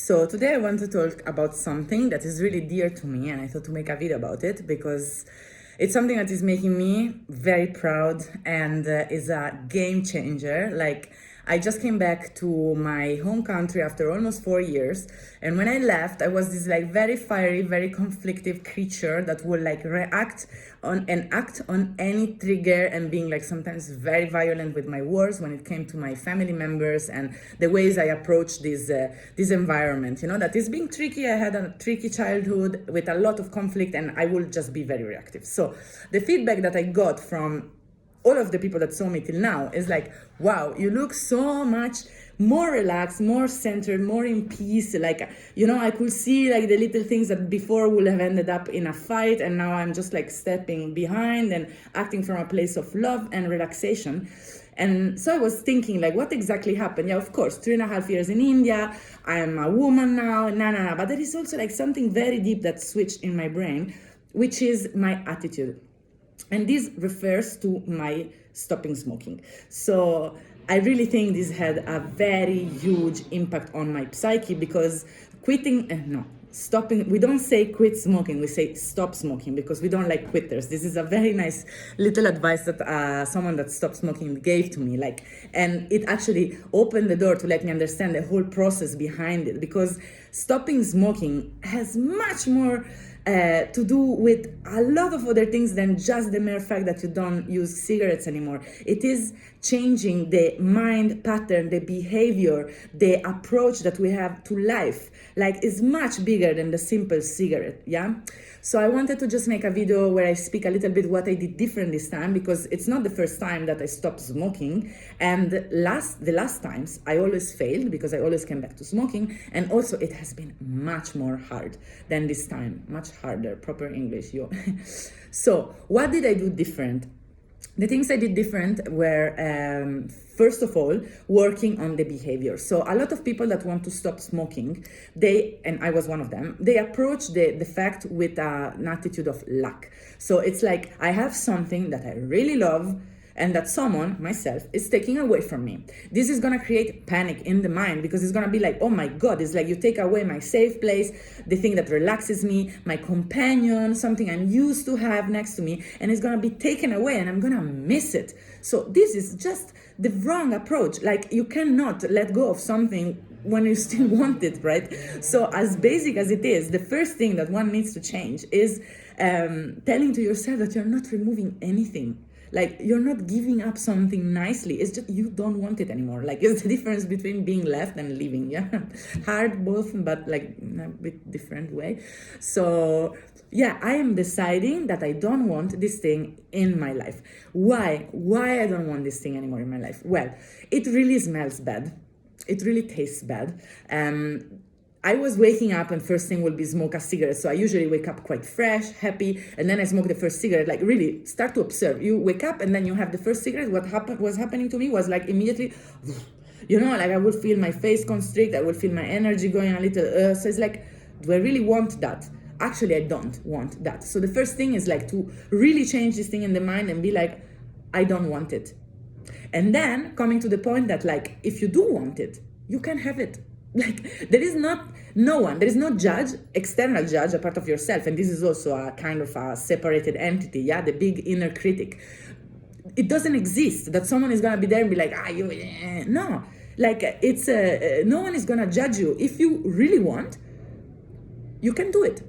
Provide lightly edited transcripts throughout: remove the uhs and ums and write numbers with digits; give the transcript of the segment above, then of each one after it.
So today I want to talk about something that is really dear to me, and I thought to make a video about it because it's something that is making me very proud and is a game changer. Like, I just came back to my home country after almost 4 years, and when I left, I was this like very fiery, very conflictive creature that would like react on and act on any trigger, and being like sometimes very violent with my words when it came to my family members and the ways I approached this environment. You know, that is being tricky. I had a tricky childhood with a lot of conflict, and I will just be very reactive. So the feedback that I got from all of the people that saw me till now is like, wow, you look so much more relaxed, more centered, more in peace. Like, you know, I could see like the little things that before would have ended up in a fight, and now I'm just like stepping behind and acting from a place of love and relaxation. And so I was thinking, like, what exactly happened? Yeah, of course, 3.5 years in India, I'm a woman now, but there is also like something very deep that switched in my brain, which is my attitude. And this refers to my stopping smoking. So I really think this had a very huge impact on my psyche, because stopping, we don't say quit smoking, we say stop smoking, because we don't like quitters. This is a very nice little advice that someone that stopped smoking gave to me, like, and it actually opened the door to let me understand the whole process behind it, because stopping smoking has much more to do with a lot of other things than just the mere fact that you don't use cigarettes anymore. It is changing the mind pattern, the behavior, the approach that we have to life. Like, it's much bigger than the simple cigarette, yeah? So I wanted to just make a video where I speak a little bit what I did different this time, because it's not the first time that I stopped smoking. And the last times I always failed, because I always came back to smoking. And also it has been much more hard than this time, much harder, proper English, yo. So what did I do different? The things I did different were, first of all, working on the behavior. So a lot of people that want to stop smoking, and I was one of them, they approach the fact with an attitude of lack. So it's like, I have something that I really love, and that someone, myself, is taking away from me. This is gonna create panic in the mind, because it's gonna be like, oh my God, it's like you take away my safe place, the thing that relaxes me, my companion, something I'm used to have next to me, and it's gonna be taken away, and I'm gonna miss it. So this is just the wrong approach. Like, you cannot let go of something when you still want it, right? So as basic as it is, the first thing that one needs to change is telling to yourself that you're not removing anything. Like, you're not giving up something nicely. It's just you don't want it anymore. Like, it's the difference between being left and leaving. Yeah, hard both, but like in a bit different way. So yeah, I am deciding that I don't want this thing in my life. Why I don't want this thing anymore in my life? Well, it really smells bad. It really tastes bad. I was waking up, and first thing will be smoke a cigarette. So I usually wake up quite fresh, happy, and then I smoke the first cigarette. Like, really start to observe. You wake up and then you have the first cigarette. What was happening to me was like immediately, you know, like I would feel my face constrict. I would feel my energy going a little. So it's like, do I really want that? Actually, I don't want that. So the first thing is like to really change this thing in the mind and be like, I don't want it. And then coming to the point that, like, if you do want it, you can have it. Like, there is no judge, external judge, a part of yourself. And this is also a kind of a separated entity, yeah, the big inner critic. It doesn't exist that someone is gonna be there and be like, no. Like, it's no one is gonna judge you. If you really want, you can do it.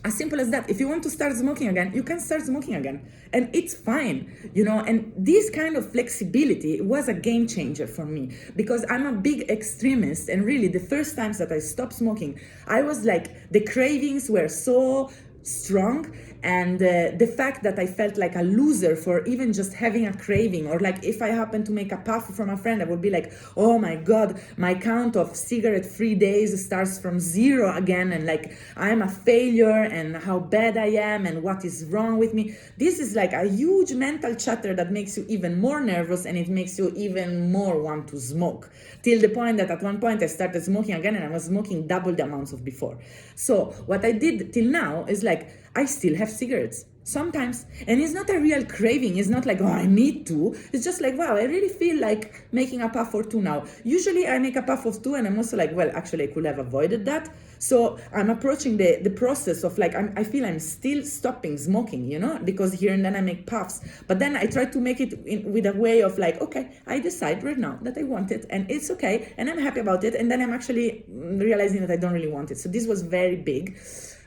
As simple as that. If you want to start smoking again, you can start smoking again. And it's fine, you know. And this kind of flexibility was a game changer for me, because I'm a big extremist. And really, the first times that I stopped smoking, I was like, the cravings were so strong, and the fact that I felt like a loser for even just having a craving, or like if I happen to make a puff from a friend, I would be like, oh my God, my count of cigarette-free days starts from 0 again, and like I'm a failure, and how bad I am, and what is wrong with me. This is like a huge mental chatter that makes you even more nervous, and it makes you even more want to smoke, till the point that at one point I started smoking again, and I was smoking double the amounts of before. So what I did till now is like, I still have cigarettes. Sometimes. And it's not a real craving. It's not like, oh, I need to. It's just like, wow, I really feel like making a puff or two now. Usually I make a puff of two and I'm also like, well, actually I could have avoided that. So I'm approaching the process of like, I feel I'm still stopping smoking, you know, because here and then I make puffs. But then I try to make it with a way of like, okay, I decide right now that I want it and it's okay. And I'm happy about it. And then I'm actually realizing that I don't really want it. So this was very big,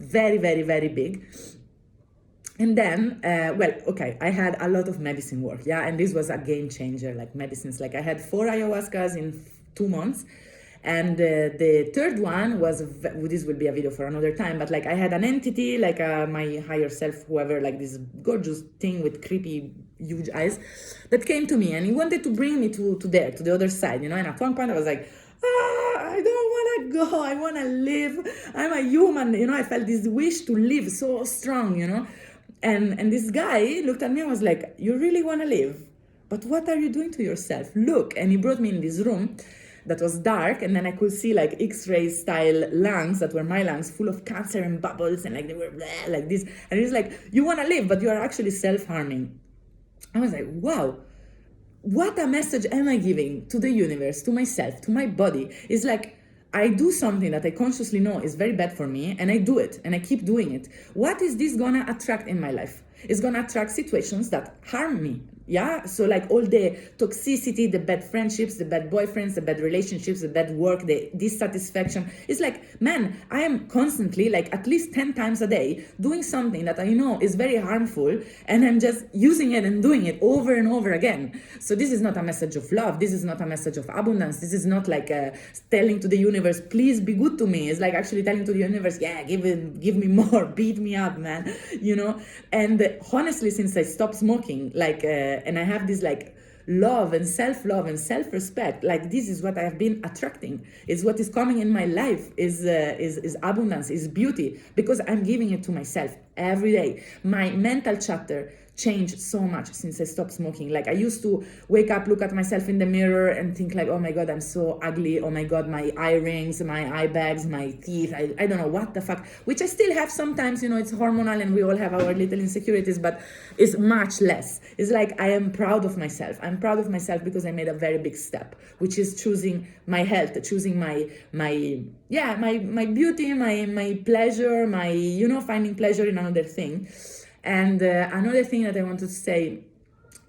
very, very, very big. And then, I had a lot of medicine work, and this was a game changer, like medicines. Like I had 4 ayahuascas in 2 months, and the third one was, this will be a video for another time, but like I had an entity, like my higher self, whoever, like this gorgeous thing with creepy, huge eyes, that came to me, and he wanted to bring me to the other side, you know, and at one point I was like, I don't want to go, I want to live, I'm a human, you know, I felt this wish to live so strong, you know. And this guy looked at me and was like, you really want to live? But what are you doing to yourself? Look. And he brought me in this room that was dark, and then I could see like X-ray style lungs that were my lungs, full of cancer and bubbles, and like they were blah, like this. And he's like, you want to live, but you are actually self-harming. I was like, wow. What a message am I giving to the universe, to myself, to my body? It's like, I do something that I consciously know is very bad for me, and I do it, and I keep doing it. What is this gonna attract in my life? It's gonna attract situations that harm me. Yeah, so like all the toxicity, the bad friendships, the bad boyfriends, the bad relationships, the bad work, the dissatisfaction. It's like, man, I am constantly, like at least 10 times a day, doing something that I know is very harmful, and I'm just using it and doing it over and over again. So this is not a message of love. This is not a message of abundance. This is not like telling to the universe, please be good to me. It's like actually telling to the universe, yeah, give me more, beat me up, man, you know. And honestly, since I stopped smoking, like, and I have this like love and self-love and self-respect, like this is what I have been attracting. It's what is coming in my life is abundance, is beauty, because I'm giving it to myself every day. My mental chatter changed so much since I stopped smoking. Like I used to wake up, look at myself in the mirror and think like, oh my God, I'm so ugly. Oh my God, my eye rings, my eye bags, my teeth. I don't know what the fuck, which I still have sometimes, you know, it's hormonal and we all have our little insecurities, but it's much less. It's like, I am proud of myself. I'm proud of myself because I made a very big step, which is choosing my health, choosing my beauty, my pleasure, my, you know, finding pleasure in another thing. And another thing that I wanted to say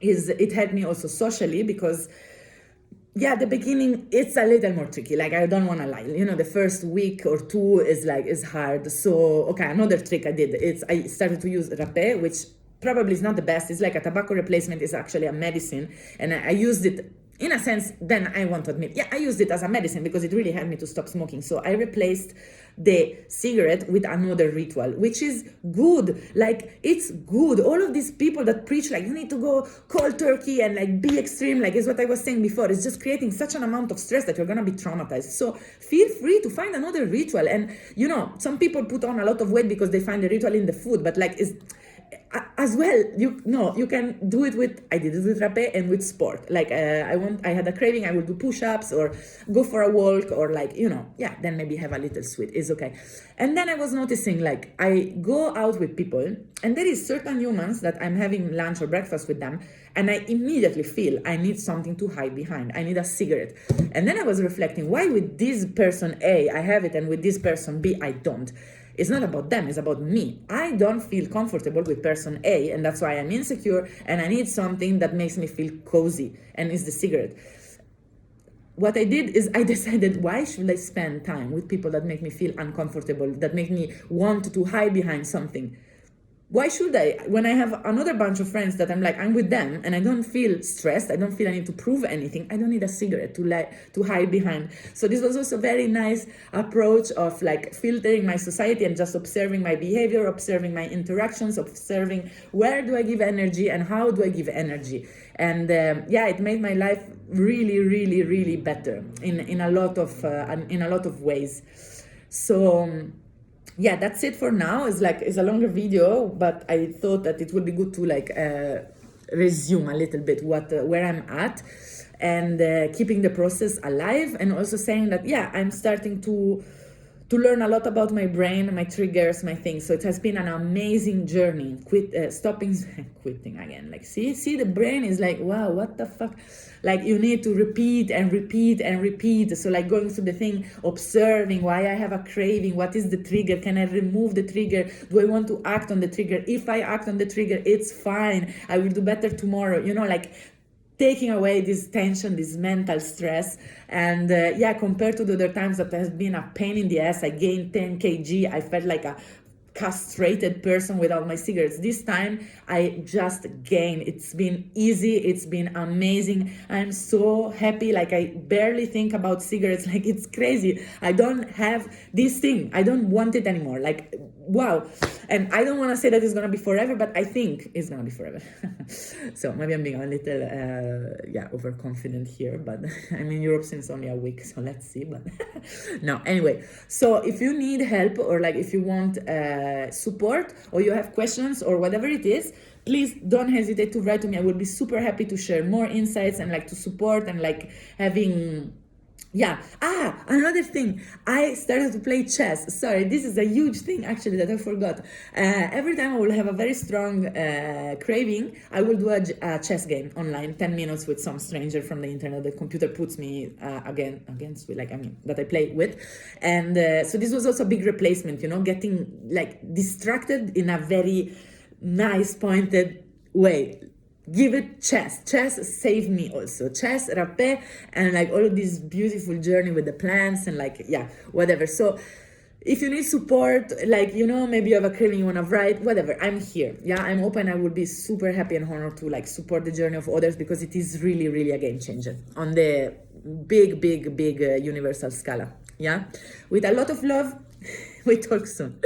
is it helped me also socially, because the beginning, it's a little more tricky. Like, I don't want to lie. You know, the first week or two is hard. So, okay, another trick I did, I started to use rapé, which probably is not the best. It's like a tobacco replacement. It's actually a medicine. And I used it, in a sense, then I want to admit, I used it as a medicine because it really helped me to stop smoking. So I replaced the cigarette with another ritual, which is good. Like, it's good. All of these people that preach like you need to go cold turkey and like be extreme, like is what I was saying before, it's just creating such an amount of stress that you're gonna be traumatized. So feel free to find another ritual. And you know, some people put on a lot of weight because they find the ritual in the food, but like, is as well, you can do it with, I did it with rapé and with sport. Like I had a craving, I would do push-ups or go for a walk, or like, you know, then maybe have a little sweet, it's okay. And then I was noticing, like, I go out with people and there is certain humans that I'm having lunch or breakfast with them, and I immediately feel I need something to hide behind. I need a cigarette. And then I was reflecting, why with this person A I have it and with this person B I don't? It's not about them, it's about me. I don't feel comfortable with person A, and that's why I'm insecure, and I need something that makes me feel cozy, and it's the cigarette. What I did is I decided, why should I spend time with people that make me feel uncomfortable, that make me want to hide behind something? Why should I? When I have another bunch of friends that I'm like, I'm with them and I don't feel stressed, I don't feel I need to prove anything, I don't need a cigarette to hide behind. So this was also a very nice approach of like filtering my society and just observing my behavior, observing my interactions, observing where do I give energy and how do I give energy. And it made my life really, really, really better in a lot of ways. So that's it for now. It's a longer video, but I thought that it would be good to like resume a little bit where I'm at, and keeping the process alive, and also saying that I'm starting to to learn a lot about my brain, my triggers, my things. So it has been an amazing journey. Stopping, quitting again. Like, see, the brain is like, wow, what the fuck? Like, you need to repeat and repeat and repeat. So like going through the thing, observing why I have a craving, what is the trigger? Can I remove the trigger? Do I want to act on the trigger? If I act on the trigger, it's fine. I will do better tomorrow. You know, like taking away this tension, this mental stress. And compared to the other times that has been a pain in the ass, I gained 10 kg, I felt like a castrated person without my cigarettes. This time I just gained. It's been easy, it's been amazing. I'm so happy. Like, I barely think about cigarettes. Like, it's crazy. I don't have this thing, I don't want it anymore. Like, wow. And I don't want to say that it's gonna be forever, but I think it's gonna be forever. So maybe I'm being a little overconfident here, but I'm in Europe since only a week, so let's see. But no, anyway, so if you need help, or like if you want support, or you have questions or whatever it is, please don't hesitate to write to me. I will be super happy to share more insights and like to support and like having. Another thing, I started to play chess. Sorry, this is a huge thing actually that I forgot. Every time I will have a very strong craving, I will do a chess game online, 10 minutes with some stranger from the internet. The computer puts me that I play with. And so this was also a big replacement, you know, getting like distracted in a very nice, pointed way. Give it chess. Chess saved me also. Chess, rapé, and like all of this beautiful journey with the plants and like, whatever. So if you need support, like, you know, maybe you have a craving, you want to write, whatever, I'm here. I'm open. I would be super happy and honored to like support the journey of others, because it is really, really a game changer on the big universal scala. With a lot of love. We talk soon.